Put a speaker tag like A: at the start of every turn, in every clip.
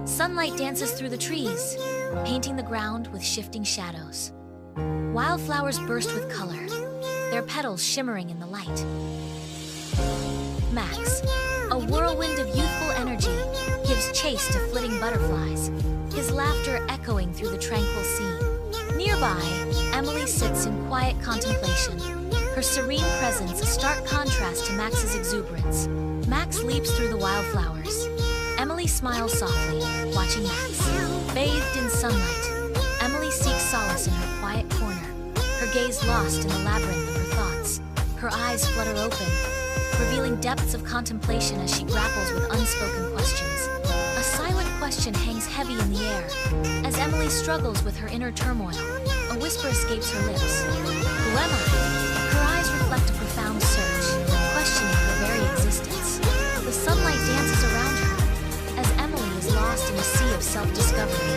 A: Sunlight dances through the trees, painting the ground with shifting shadows. Wildflowers burst with color, their petals shimmering in the light. Max, a whirlwind of youthful energy, gives chase to flitting butterflies, his laughter echoing through the tranquil scene. Nearby, Emily sits in quiet contemplation, her serene presence a stark contrast to Max's exuberance. Max leaps through the wildflowers. Emily smiles softly, watching Max. Bathed in sunlight, Emily seeks solace in her quiet corner, her gaze lost in the labyrinth of her thoughts. Her eyes flutter open, revealing depths of contemplation as she grapples with unspoken questions. A silent question hangs heavy in the air. As Emily struggles with her inner turmoil, a whisper escapes her lips. Who am I? Her eyes reflect a profound search, questioning her very existence. The sunlight dances around her, as Emily is lost in a sea of self-discovery.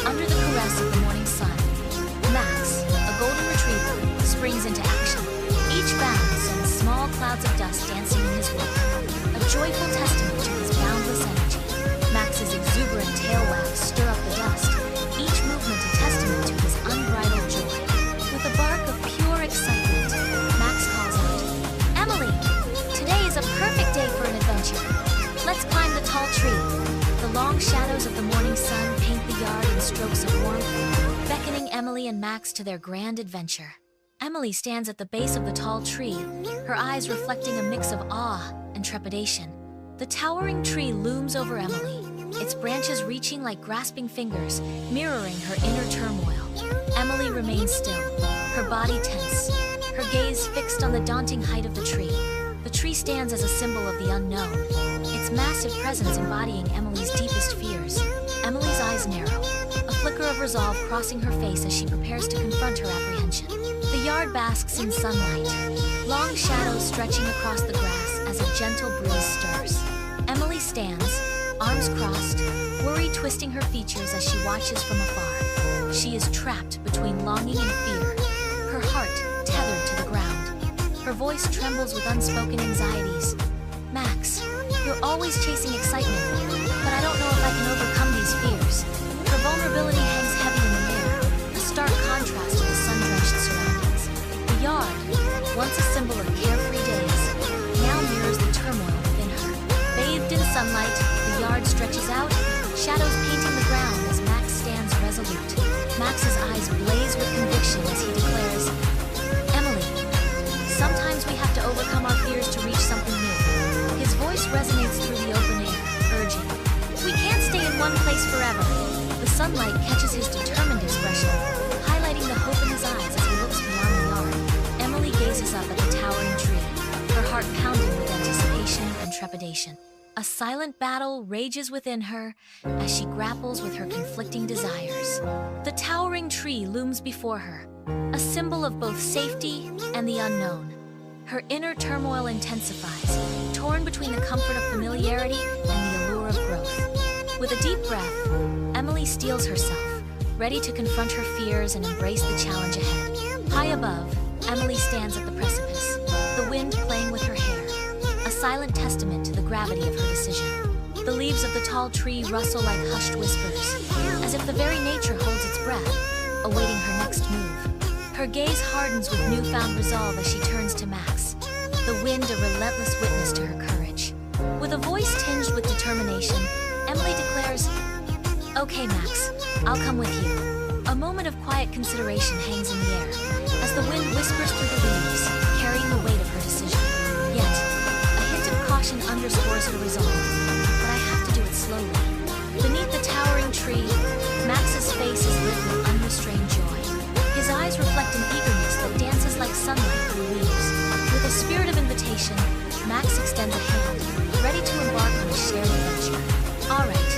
A: Under the caress of the morning sun, Max, a golden retriever, springs into action. Each bound sends small clouds of dust dancing in his wake, a joyful testament to his boundless energy. Max's exuberant tail wags stir up the dust, each movement a testament to his unbridled joy. With a bark of pure excitement, Max calls out, "Emily, today is a perfect day for an adventure. Let's climb the tall tree." The long shadows of the morning sun paint the yard in strokes of warmth, beckoning Emily and Max to their grand adventure. Emily stands at the base of the tall tree, her eyes reflecting a mix of awe and trepidation. The towering tree looms over Emily, its branches reaching like grasping fingers, mirroring her inner turmoil. Emily remains still, her body tense, her gaze fixed on the daunting height of the tree. The tree stands as a symbol of the unknown, its massive presence embodying Emily's deepest fears. Emily's eyes narrow, a flicker of resolve crossing her face as she prepares to confront her apprehension. The yard basks in sunlight, long shadows stretching across the grass as a gentle breeze stirs. Emily stands, arms crossed, worry twisting her features as she watches from afar. She is trapped between longing and fear, her heart tethered to the ground. Her voice trembles with unspoken anxieties. "Max, you're always chasing excitement, but I don't know if I can overcome these fears." Her vulnerability hangs heavy in the air, a stark contrast to the sun-drenched surroundings. The yard, once a symbol of carefree days, now mirrors the turmoil within her. Bathed in sunlight, the yard stretches out, shadows painting the ground as Max stands resolute. Max's eyes blaze with conviction as he declares, "Emily, sometimes we have to overcome our fears to reach something new." His voice resonates through the open air, urging, "We can't stay in one place forever." The sunlight catches his determined expression, highlighting the hope in his eyes as he looks beyond the yard. Emily gazes up at the towering tree, her heart pounding with anticipation and trepidation. A silent battle rages within her as she grapples with her conflicting desires. The towering tree looms before her, a symbol of both safety and the unknown. Her inner turmoil intensifies, torn between the comfort of familiarity and the allure of growth. With a deep breath, Emily steels herself, ready to confront her fears and embrace the challenge ahead. High above, Emily stands at the precipice, the wind playing with her hair, a silent testament to the gravity of her decision. The leaves of the tall tree rustle like hushed whispers, as if the very nature holds its breath, awaiting her next move. Her gaze hardens with newfound resolve as she turns to Max, the wind a relentless witness to her courage. With a voice tinged with determination, Emily declares, "Okay, Max, I'll come with you." A moment of quiet consideration hangs in the air, as the wind whispers through the leaves, carrying the weight of her decision. Yet, a hint of caution underscores her resolve, but I have to do it slowly. Beneath the towering tree, Max's face is lit with unrestrained joy. His eyes reflect an eagerness that dances like sunlight through leaves. With a spirit of invitation, Max extends a hand, ready to embark on a shared adventure. "All right,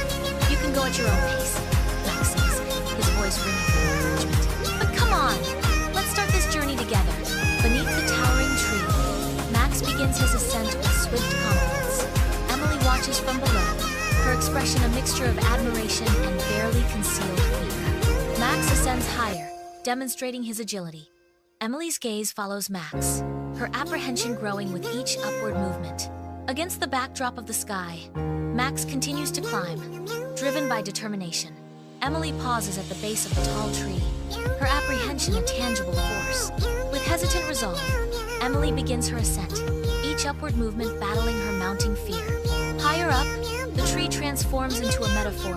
A: you can go at your own pace," Max says, his voice ringing with encouragement. "But come on, let's start this journey together." Beneath the towering tree, Max begins his ascent with swift confidence. Emily watches from below, her expression a mixture of admiration and barely concealed fear. Max ascends higher, demonstrating his agility. Emily's gaze follows Max, her apprehension growing with each upward movement. Against the backdrop of the sky, Max continues to climb, Driven by determination, Emily pauses at the base of the tall tree, her apprehension a tangible force. With hesitant resolve, Emily begins her ascent, each upward movement battling her mounting fear. Higher up, the tree transforms into a metaphor,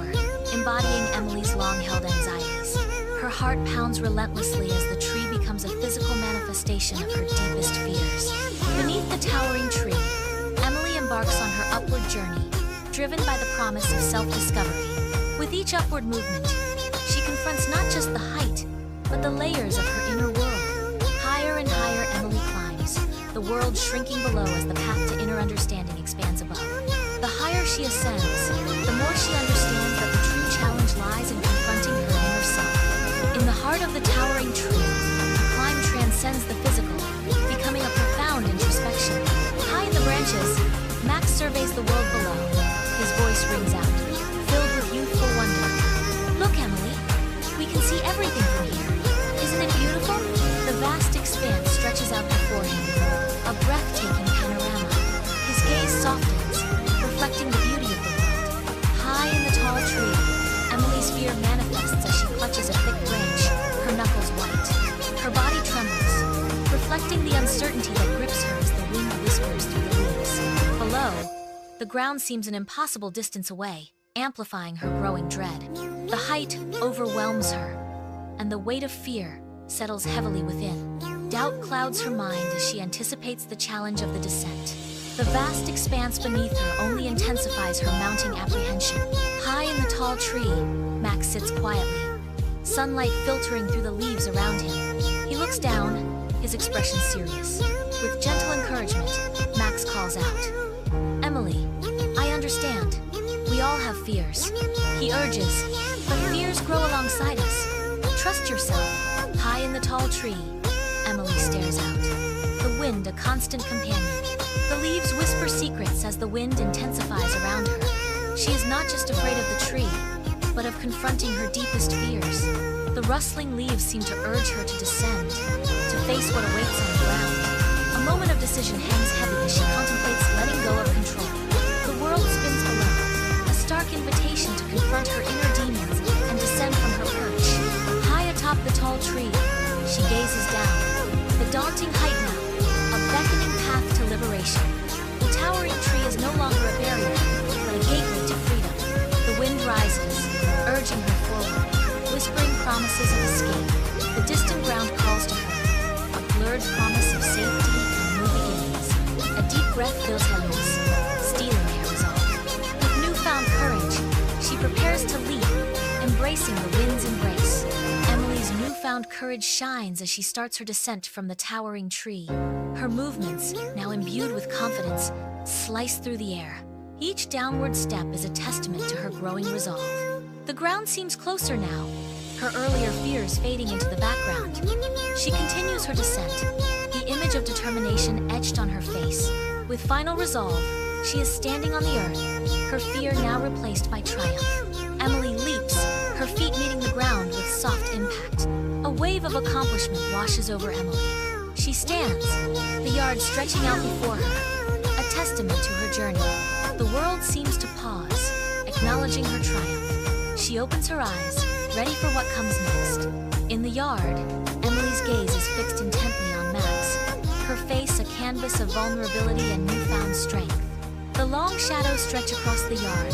A: embodying Emily's long-held anxieties. Her heart pounds relentlessly as the tree becomes a physical manifestation of her deepest fears. Beneath the towering tree, Emily embarks on her upward journey, driven by the promise of self-discovery. With each upward movement, she confronts not just the height, but the layers of her inner world. Higher and higher Emily climbs, the world shrinking below as the path to inner understanding expands above. The higher she ascends, the more she understands that the true challenge lies in confronting her inner self. In the heart of the towering tree, the climb transcends the physical, becoming a profound introspection. High in the branches, Max surveys the world below. His voice rings out, filled with youthful wonder. Look, Emily, we can see everything from here. Isn't it beautiful? The vast expanse stretches out before him, a breathtaking panorama. His gaze softens, reflecting the beauty of the world. High in the tall tree, Emily's fear manifests as she clutches a thick branch, her knuckles white. Her body trembles, reflecting the uncertainty that grips her as the wind whispers through the leaves. Below, the ground seems an impossible distance away, amplifying her growing dread. The height overwhelms her, and the weight of fear settles heavily within. Doubt clouds her mind as she anticipates the challenge of the descent. The vast expanse beneath her only intensifies her mounting apprehension. High in the tall tree, Max sits quietly, sunlight filtering through the leaves around him. He looks down, his expression serious. With gentle encouragement, Max calls out, "Emily, I understand. We all have fears," he urges, "but fears grow alongside us. Trust yourself." High in the tall tree, Emily stares out, the wind a constant companion. The leaves whisper secrets as the wind intensifies around her. She is not just afraid of the tree, but of confronting her deepest fears. The rustling leaves seem to urge her to descend, to face what awaits on the ground. A moment of decision hangs heavy as she contemplates letting go of control. The world spins below, a stark invitation to confront her inner demons and descend from her perch. High atop the tall tree, she gazes down. The daunting height now, a beckoning path to liberation. The towering tree is no longer a barrier, but a gateway to freedom. The wind rises, urging her forward, whispering promises of escape. The distant ground calls to her, a blurred promise of safety and new beginnings. A deep breath fills her lungs, stealing her resolve. With newfound courage, she prepares to leap, embracing the wind's embrace. Emily's newfound courage shines as she starts her descent from the towering tree. Her movements, now imbued with confidence, slice through the air. Each downward step is a testament to her growing resolve. The ground seems closer now, her earlier fears fading into the background. She continues her descent, the image of determination etched on her face. With final resolve, she is standing on the earth, her fear now replaced by triumph. Emily leaps, her feet meeting the ground with soft impact. A wave of accomplishment washes over Emily. She stands, the yard stretching out before her, a testament to her journey. The world seems to pause, acknowledging her triumph. She opens her eyes, ready for what comes next. In the yard, Emily's gaze is fixed intently on Max, her face a canvas of vulnerability and newfound strength. The long shadows stretch across the yard,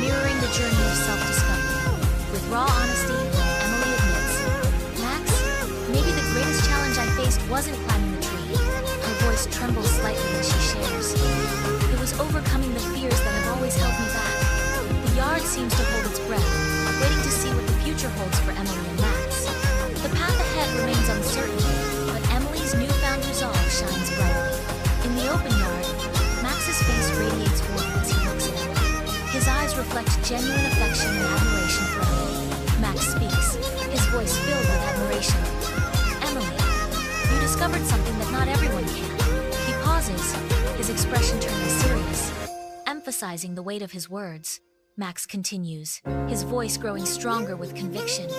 A: mirroring the journey of self-discovery. With raw honesty, Emily admits, "Max, maybe the greatest challenge I faced wasn't climbing the tree." Her voice trembles slightly as she shares, "It was overcoming the fears that have always held me back." The yard seems to hold its breath, waiting to see what the future holds for Emily and Max. The path ahead remains uncertain, but Emily's newfound resolve shines brightly. In the open yard, Max's face radiates warmth as he looks at Emily. His eyes reflect genuine affection and admiration for Emily. Max speaks, his voice filled with admiration. "Emily, you discovered something that not everyone can." He pauses, his expression turning serious, emphasizing the weight of his words. Max continues, his voice growing stronger with conviction.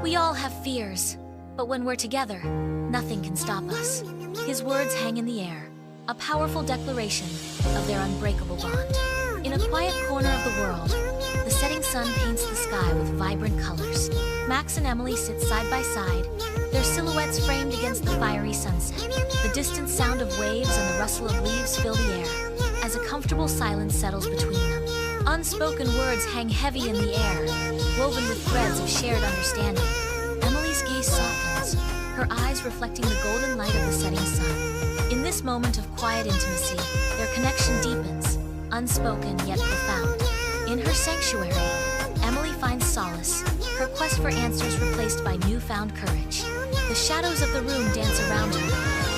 A: "We all have fears, but when we're together, nothing can stop us." His words hang in the air, a powerful declaration of their unbreakable bond. In a quiet corner of the world, the setting sun paints the sky with vibrant colors. Max and Emily sit side by side, their silhouettes framed against the fiery sunset. The distant sound of waves and the rustle of leaves fill the air, as a comfortable silence settles between them. Unspoken words hang heavy in the air, woven with threads of shared understanding. Emily's gaze softens, her eyes reflecting the golden light of the setting sun. In this moment of quiet intimacy, their connection deepens, unspoken yet profound. In her sanctuary, Emily finds solace, her quest for answers replaced by newfound courage. The shadows of the room dance around her,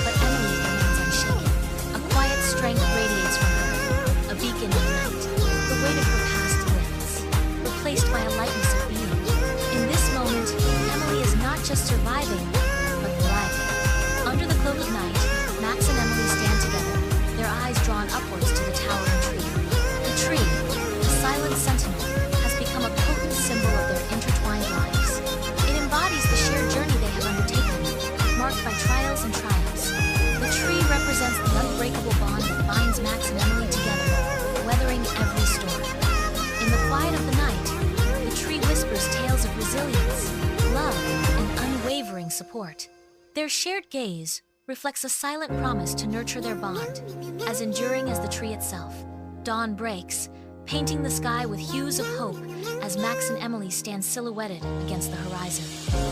A: but Emily remains unshaken. A quiet strength radiates from her, a beacon in the night. The weight of her past lifts, replaced by a lightness of being. In this moment, Emily is not just surviving, but thriving. Under the cloak of night, Max and Emily stand together, their eyes drawn upwards to the towering tree. The tree, the silent sentinel, has become a potent symbol of their intertwined lives. It embodies the shared journey they have undertaken, marked by trials and triumphs. The tree represents the unbreakable bond that binds Max and Emily together, weathering every storm. In the quiet of the night, the tree whispers tales of resilience, love, and unwavering support. Their shared gaze reflects a silent promise to nurture their bond, as enduring as the tree itself. Dawn breaks, painting the sky with hues of hope as Max and Emily stand silhouetted against the horizon.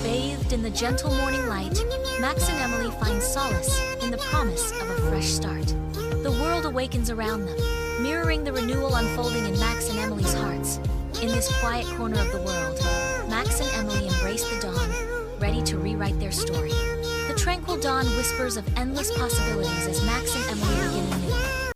A: Bathed in the gentle morning light, Max and Emily find solace in the promise of a fresh start. The world awakens around them, mirroring the renewal unfolding in Max and Emily's hearts. In this quiet corner of the world, Max and Emily embrace the dawn, ready to rewrite their story. The tranquil dawn whispers of endless possibilities as Max and Emily